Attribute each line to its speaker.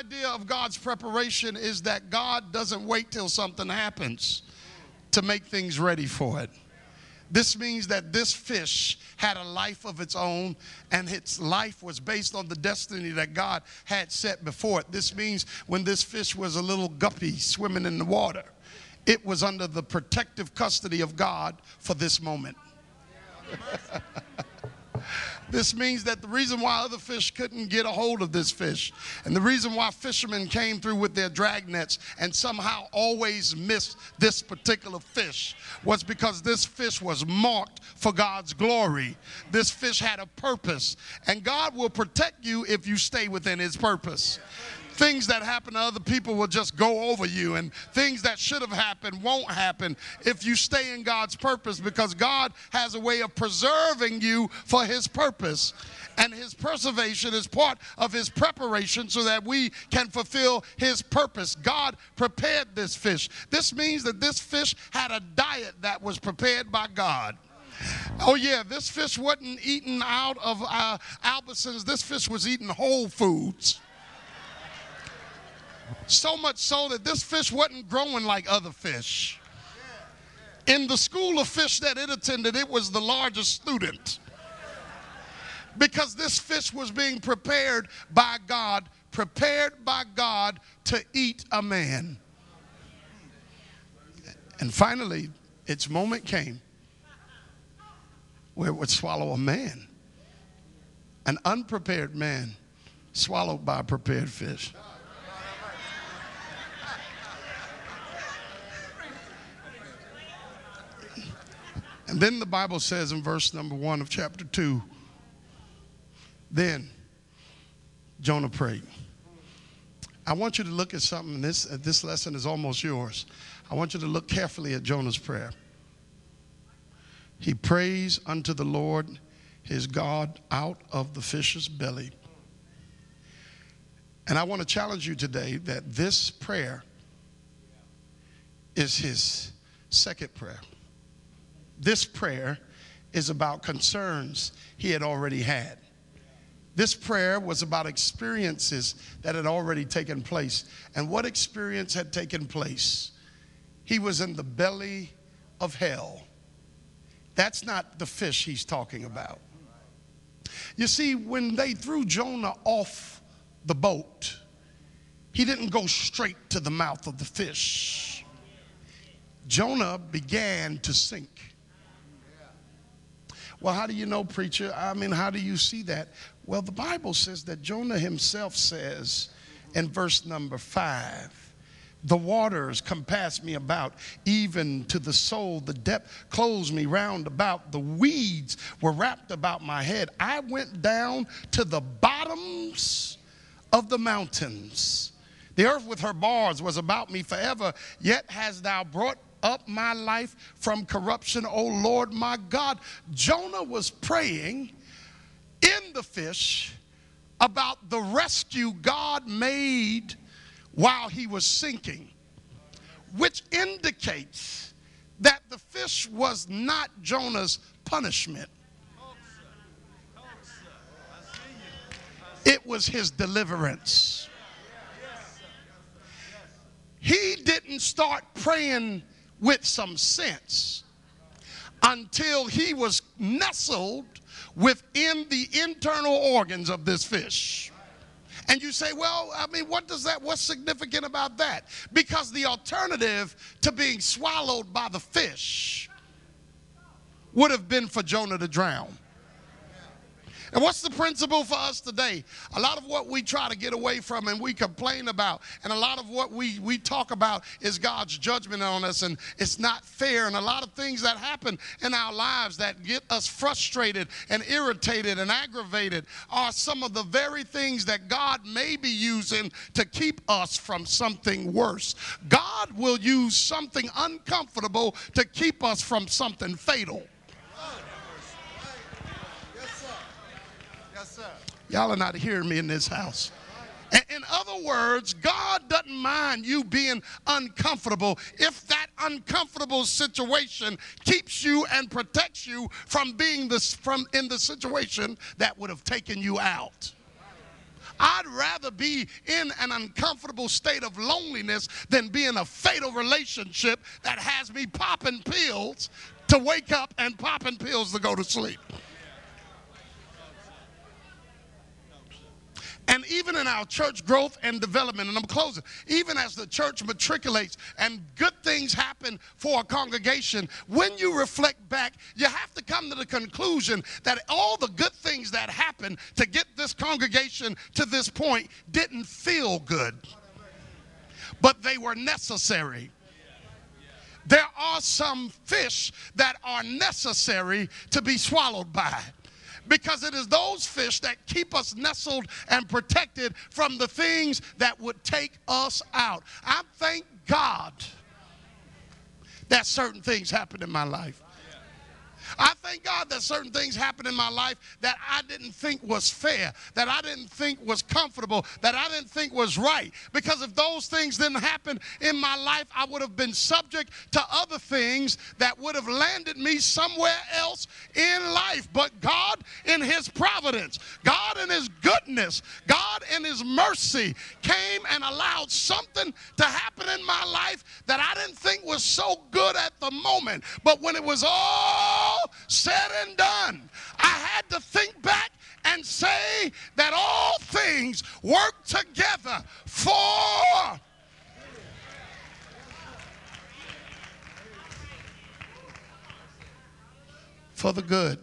Speaker 1: idea of God's preparation is that God doesn't wait till something happens to make things ready for it. This means that this fish had a life of its own, and its life was based on the destiny that God had set before it. This means when this fish was a little guppy swimming in the water, it was under the protective custody of God for this moment. This means that the reason why other fish couldn't get a hold of this fish, and the reason why fishermen came through with their drag nets and somehow always missed this particular fish, was because this fish was marked for God's glory. This fish had a purpose, and God will protect you if you stay within his purpose. Things that happen to other people will just go over you, and things that should have happened won't happen if you stay in God's purpose, because God has a way of preserving you for his purpose. And his preservation is part of his preparation so that we can fulfill his purpose. God prepared this fish. This means that this fish had a diet that was prepared by God. Oh yeah, this fish wasn't eaten out of Albertsons. This fish was eating whole foods. So much so that this fish wasn't growing like other fish. In the school of fish that it attended, it was the largest student. Because this fish was being prepared by God to eat a man. And finally, its moment came where it would swallow a man. An unprepared man swallowed by a prepared fish. And then the Bible says in verse number 1 of chapter 2, then Jonah prayed. I want you to look at something. This lesson is almost yours. I want you to look carefully at Jonah's prayer. He prays unto the Lord his God out of the fish's belly. And I want to challenge you today that this prayer is his second prayer. This prayer is about concerns he had already had. This prayer was about experiences that had already taken place. And what experience had taken place? He was in the belly of hell. That's not the fish he's talking about. You see, when they threw Jonah off the boat, he didn't go straight to the mouth of the fish. Jonah began to sink. Well, how do you know, preacher? I mean, how do you see that? Well, the Bible says that Jonah himself says in verse number 5, the waters compassed me about, even to the soul. The depth closed me round about. The weeds were wrapped about my head. I went down to the bottoms of the mountains. The earth with her bars was about me forever. Yet hast thou brought up my life from corruption, O Lord my God. Jonah was praying in the fish about the rescue God made while he was sinking, which indicates that the fish was not Jonah's punishment. It was his deliverance. He didn't start praying with some sense until he was nestled within the internal organs of this fish. And you say, well, I mean, what's significant about that? Because the alternative to being swallowed by the fish would have been for Jonah to drown. And what's the principle for us today? A lot of what we try to get away from and we complain about, and a lot of what we talk about is God's judgment on us, and it's not fair. And a lot of things that happen in our lives that get us frustrated and irritated and aggravated are some of the very things that God may be using to keep us from something worse. God will use something uncomfortable to keep us from something fatal. Y'all are not hearing me in this house. In other words, God doesn't mind you being uncomfortable if that uncomfortable situation keeps you and protects you from being in the situation that would have taken you out. I'd rather be in an uncomfortable state of loneliness than be in a fatal relationship that has me popping pills to wake up and popping pills to go to sleep. And even in our church growth and development, and I'm closing, even as the church matriculates and good things happen for a congregation, when you reflect back, you have to come to the conclusion that all the good things that happened to get this congregation to this point didn't feel good, but they were necessary. There are some fish that are necessary to be swallowed by, because it is those fish that keep us nestled and protected from the things that would take us out. I thank God that certain things happen in my life. I thank God that certain things happen in my life that I didn't think was fair, that I didn't think was comfortable, that I didn't think was right. Because if those things didn't happen in my life, I would have been subject to other things that would have landed me somewhere else in life. But God in his providence, God in his goodness, God in his mercy came and allowed something to happen in my life that I didn't think was so good at the moment. But when it was all said and done, I had to think back and say that all things work together for the good.